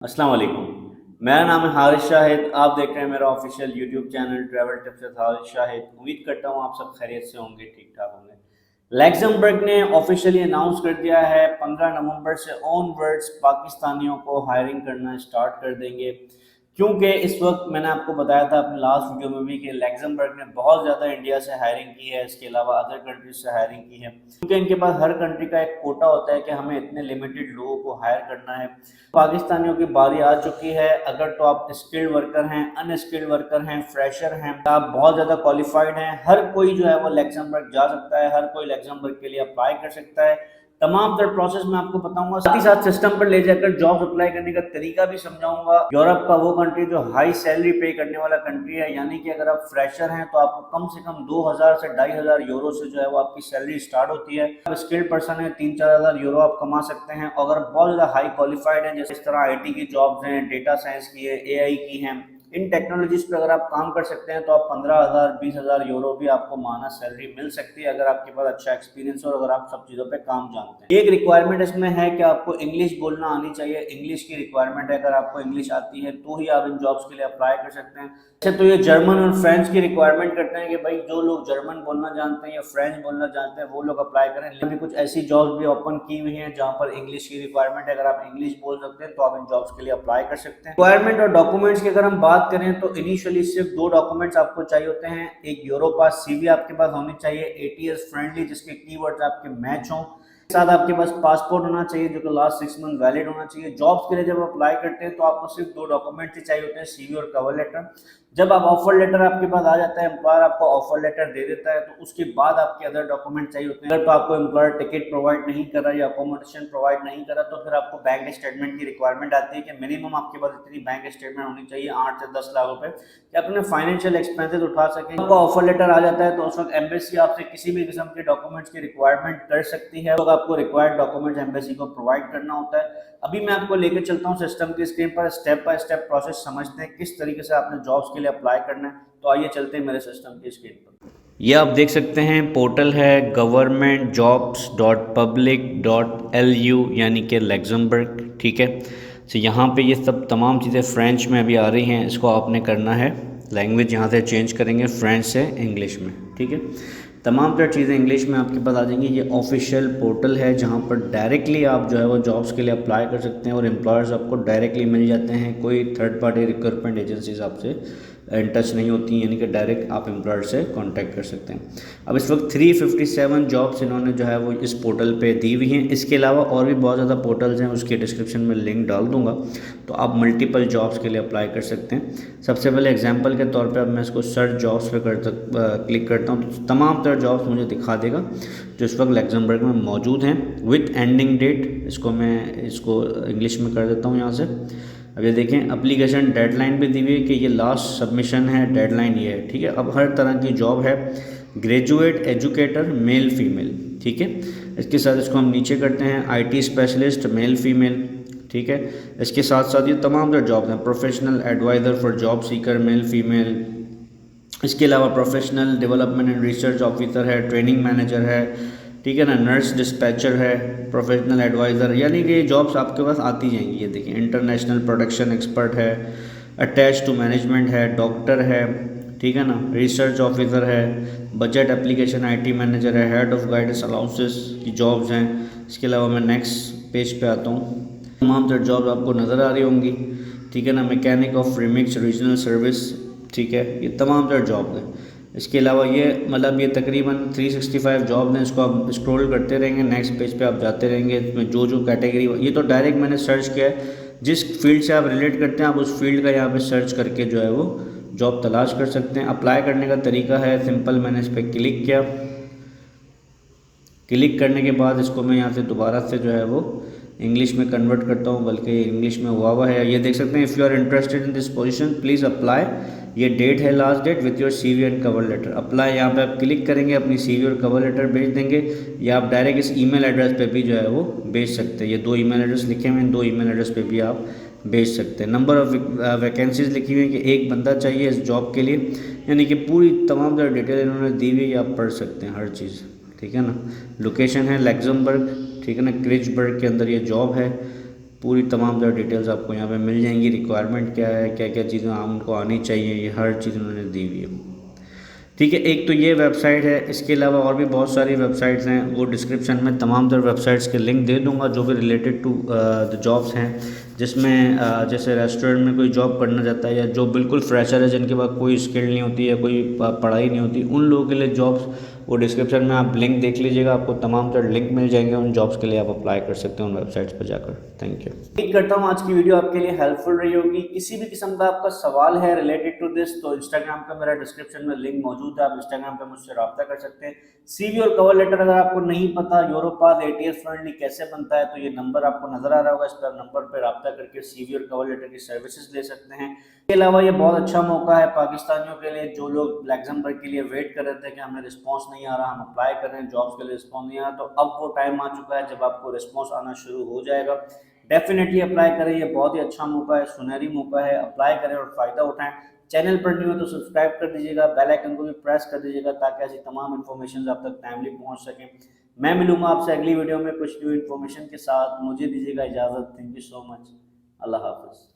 अस्सलाम वालेकुम। मेरा नाम है हारिस शाहिद। आप देख रहे हैं मेरा official YouTube channel travel tips with Haris Shahid. उम्मीद करता हूँ आप सब खैरियत से होंगे, ठीक ठाक होंगे। लैक्समबर्ग ने ऑफिशियली अनाउंस कर दिया है 15 नवंबर से ऑनवर्ड्स पाकिस्तानियों को हायरिंग करना स्टार्ट कर देंगे। क्योंकि इस वक्त मैंने आपको बताया था अपने लास्ट वीडियो में भी कि लैक्समबर्ग ने बहुत ज़्यादा इंडिया से हायरिंग की है, इसके अलावा अदर कंट्रीज से हायरिंग की है। क्योंकि इनके पास हर कंट्री का एक कोटा होता है कि हमें इतने लिमिटेड लोगों को हायर करना है। पाकिस्तानियों की बारी आ चुकी है। अगर तो आप स्किल्ड वर्कर हैं, अनस्किल्ड वर्कर हैं, फ्रेशर हैं, आप बहुत ज़्यादा क्वालिफाइड हैं, हर कोई जो है वो लैक्समबर्ग जा सकता है, हर कोई लैक्समबर्ग के लिए अप्लाई कर सकता है। तमाम तर प्रोसेस मैं आपको बताऊंगा, साथ ही साथ सिस्टम पर ले जाकर जॉब अप्लाई करने का तरीका भी समझाऊंगा। यूरोप का वो कंट्री जो हाई सैलरी पे करने वाला कंट्री है, यानी कि अगर आप फ्रेशर हैं तो आपको कम से कम 2000 से 2500 यूरो से जो है वो आपकी सैलरी स्टार्ट होती है। आप स्किल्ड पर्सन है, 3-4 हजार यूरो आप कमा सकते हैं। अगर बहुत ज्यादा हाई क्वालिफाइड है, जैसे इस तरह आईटी की जॉब्स हैं, डेटा साइंस की है, एआई की हैं, इन टेक्नोलॉजीज पे अगर आप काम कर सकते हैं तो आप 15,000 20,000 यूरो भी आपको माना सैलरी मिल सकती है, अगर आपके पास अच्छा एक्सपीरियंस और अगर आप सब चीज़ों पे काम जानते हैं। एक रिक्वायरमेंट इसमें है कि आपको इंग्लिश बोलना आनी चाहिए। इंग्लिश की रिक्वायरमेंट है, अगर आपको इंग्लिश आती है तो ही आप इन जॉब्स के लिए अप्लाई कर सकते हैं। अच्छा, तो ये जर्मन और फ्रेंच की रिक्वायरमेंट करते हैं कि भाई जो लोग जर्मन बोलना जानते हैं या फ्रेंच बोलना जानते हैं वो लोग अप्लाई करें। लेकिन कुछ ऐसी जॉब्स भी ओपन की हुई हैं जहाँ पर इंग्लिश की रिक्वायरमेंट है। अगर आप इंग्लिश बोल सकते हैं तो आप इन जॉब्स के लिए अप्लाई कर सकते हैं। रिक्वायरमेंट और डॉक्यूमेंट्स की अगर हम बात करें तो इनिशियली सिर्फ 2 डॉक्यूमेंट्स आपको चाहिए होते हैं। एक यूरोपास सीवी आपके पास होनी चाहिए, एटीएस फ्रेंडली, जिसके कीवर्ड्स आपके मैच हों। साथ आपके पास पासपोर्ट होना चाहिए जो कि लास्ट 6 मंथ वैलिड होना चाहिए। जॉब्स के लिए जब अप्लाई करते हैं तो आपको सिर्फ 2 डॉक्यूमेंट्स ही चाहिए होते हैं, सीवी और कवर लेटर। जब आप ऑफर लेटर आपके पास आ जाता है, एम्प्लॉयर आपको ऑफर लेटर दे देता है, तो उसके बाद आपके अदर डॉक्यूमेंट चाहिए होते हैं। अगर तो आपको एम्प्लॉयर टिकट प्रोवाइड नहीं कर रहा या अकोमोडेशन प्रोवाइड नहीं कर रहा तो फिर आपको बैंक स्टेटमेंट की रिक्वायरमेंट आती है कि मिनिमम आपके पास इतनी बैंक स्टेटमेंट होनी चाहिए 8 से 10 लाख रुपए, कि अपने फाइनेंशियल एक्सपेंसेस उठा सकें। आपका ऑफर लेटर आ जाता है तो उस वक्त एम्बेसी आपसे किसी भी किस्म के डॉक्यूमेंट्स की रिक्वायरमेंट कर सकती है, तो आपको रिक्वायर्ड डॉक्यूमेंट्स एम्बेसी को प्रोवाइड करना होता है। अभी मैं आपको लेकर चलता हूँ सिस्टम की स्क्रीन पर, स्टेप बाय स्टेप प्रोसेस समझते हैं किस तरीके से आपने जॉब्स के लिए अप्लाई करना है। तो आइए चलते हैं मेरे सिस्टम की स्क्रीन पर। ये आप देख सकते हैं पोर्टल है governmentjobs.public.lu, यानी कि लैक्समबर्ग, ठीक है। तो यहाँ पे ये सब तमाम चीज़ें फ्रेंच में अभी आ रही हैं। इसको आपने करना है, लैंग्वेज यहाँ से चेंज करेंगे फ्रेंच से इंग्लिश में, ठीक है। तमाम तरह चीज़ें इंग्लिश में आपके पास आ जाएंगी। ये ऑफिशियल पोर्टल है जहाँ पर डायरेक्टली आप जो है वो जॉब्स के लिए अप्लाई कर सकते हैं और एम्प्लॉयर्स आपको डायरेक्टली मिल जाते हैं। कोई थर्ड पार्टी रिक्रूटमेंट एजेंसीज आपसे इन टच नहीं होती, यानी कि डायरेक्ट आप एम्प्लॉयर से कांटेक्ट कर सकते हैं। अब इस वक्त 357 जॉब्स इन्होंने जो है वो इस पोर्टल पे दी हुई हैं। इसके अलावा और भी बहुत ज़्यादा पोर्टल्स हैं, उसके डिस्क्रिप्शन में लिंक डाल दूंगा, तो आप मल्टीपल जॉब्स के लिए अप्लाई कर सकते हैं। सबसे पहले एग्जांपल के तौर पे अब मैं इसको सर्च जॉब्स पे क्लिक करता हूँ तो तमाम तरह जॉब्स मुझे दिखा देगा जो इस वक्त लैक्समबर्ग में मौजूद हैं विथ एंडिंग डेट। इसको इंग्लिश में कर देता हूँ यहाँ से। अब ये देखें, एप्लीकेशन डेडलाइन भी दी हुई है कि ये लास्ट सबमिशन है, डेडलाइन ये है, ठीक है। अब हर तरह की जॉब है, ग्रेजुएट एजुकेटर मेल फीमेल, ठीक है। इसके साथ इसको हम नीचे करते हैं, आईटी स्पेशलिस्ट मेल फीमेल, ठीक है। इसके साथ साथ ये तमाम तरह जॉब हैं, professional adviser for job seeker male female. इसके अलावा professional development and research officer है, ट्रेनिंग मैनेजर है, ठीक है ना, नर्स डिस्पैचर है, प्रोफेशनल एडवाइज़र, यानी कि ये जॉब्स आपके पास आती जाएंगी। ये देखिए, इंटरनेशनल प्रोडक्शन एक्सपर्ट है, अटैच टू मैनेजमेंट है, डॉक्टर है, ठीक है ना, रिसर्च ऑफिसर है, बजट एप्लीकेशन आईटी मैनेजर है, हेड ऑफ गाइडेंस अलाउंसेस की जॉब्स हैं। इसके अलावा मैं नेक्स्ट पेज पे आता हूँ। तमाम तरह जॉब्स आपको नज़र आ रही होंगी, ठीक है ना, mechanic of remix regional service, ठीक है। ये तमाम तरह जॉब हैं। इसके अलावा ये मतलब ये तकरीबन 365 जॉब हैं। इसको आप स्क्रॉल करते रहेंगे, नेक्स्ट पेज पे आप जाते रहेंगे। इसमें जो जो कैटेगरी, ये तो डायरेक्ट मैंने सर्च किया है, जिस फील्ड से आप रिलेट करते हैं आप उस फील्ड का यहाँ पे सर्च करके जो है वो जॉब तलाश कर सकते हैं। अप्लाई करने का तरीका है सिंपल, मैंने इस पर क्लिक किया। क्लिक करने के बाद इसको मैं यहाँ से दोबारा से जो है वो इंग्लिश में कन्वर्ट करता हूँ, बल्कि इंग्लिश में हुआ है। ये देख सकते हैं, if you are interested in this position please apply. ये डेट है, last date with your CV and cover letter. Apply यहाँ पे आप क्लिक करेंगे, अपनी सीवी और कवर लेटर भेज देंगे, या आप डायरेक्ट इस ईमेल एड्रेस पे भी जो है वो भेज सकते हैं। ये 2 ईमेल एड्रेस लिखे हुए हैं, 2 ईमेल एड्रेस पे भी आप भेज सकते हैं। नंबर ऑफ वैकेंसीज लिखी हुई है कि 1 बंदा चाहिए इस जॉब के लिए, यानी कि पूरी तमाम तरह डिटेल इन्होंने दी हुई है, आप पढ़ सकते हैं हर चीज़, ठीक है ना। लोकेशन है लैक्समबर्ग, ठीक है ना, क्रिचबर्ग के अंदर ये जॉब है। पूरी तमाम तरह डिटेल्स आपको यहाँ पे मिल जाएंगी। रिक्वायरमेंट क्या है, क्या क्या चीज़ें उनको आनी चाहिए, ये हर चीज़ उन्होंने दी हुई है। ठीक है, एक तो ये वेबसाइट है, इसके अलावा और भी बहुत सारी वेबसाइट्स हैं, वो डिस्क्रिप्शन में तमाम तरह वेबसाइट्स के लिंक दे दूंगा जो भी रिलेटेड टू द जॉब्स हैं, जिसमें जैसे रेस्टोरेंट में कोई जॉब करना चाहता है या जो बिल्कुल फ्रेशर है, जिनके पास कोई स्किल नहीं होती है, कोई पढ़ाई नहीं होती, उन लोगों के लिए जॉब्स, वो डिस्क्रिप्शन में आप लिंक देख लीजिएगा, आपको तमाम तरह लिंक मिल जाएंगे उन जॉब्स के लिए, आप अप्लाई कर सकते हैं उन वेबसाइट्स पर जाकर। Thank you. उम्मीद करता हूँ आज की वीडियो आपके लिए हेल्पफुल रही होगी। किसी भी किस्म का आपका सवाल है रिलेटेड टू दिस, तो इंस्टाग्राम का मेरा डिस्क्रिप्शन में लिंक मौजूद है, आप इंस्टाग्राम पे मुझसे रब्ता कर सकते हैं। सीवी और कवर लेटर अगर आपको नहीं पता यूरोपास एटीएस फ्रेंडली कैसे बनता है, तो ये नंबर आपको नजर आ रहा होगा, इस पर नंबर पर रब्ता करके सीवी और कवर लेटर की सर्विसेज ले सकते हैं। इसके अलावा ये बहुत अच्छा मौका है पाकिस्तानियों के लिए जो लोग लग्जमबर्ग के लिए वेट कर रहे थे कि हमें रिस्पांस नहीं आ रहा, हम अप्लाई कर रहे हैं जॉब्स के लिए, रिस्पांस नहीं आ रहा, तो अब वो टाइम आ चुका है जब आपको रिस्पांस आना शुरू हो जाएगा। डेफिनेटली अप्लाई करें, ये बहुत ही अच्छा मौका है, सुनहरी मौका है, अप्लाई करें और फायदा उठाएं। चैनल पर न्यू है तो सब्सक्राइब कर दीजिएगा, बेल आइकन को भी प्रेस कर दीजिएगा ताकि ऐसी तमाम इन्फॉर्मेशन आप तक टाइमली पहुंच सकें। मैं मिलूंगा आपसे अगली वीडियो में कुछ न्यू इन्फॉर्मेशन के साथ। मुझे दीजिएगा इजाजत। Thank you so much. Allah Hafiz.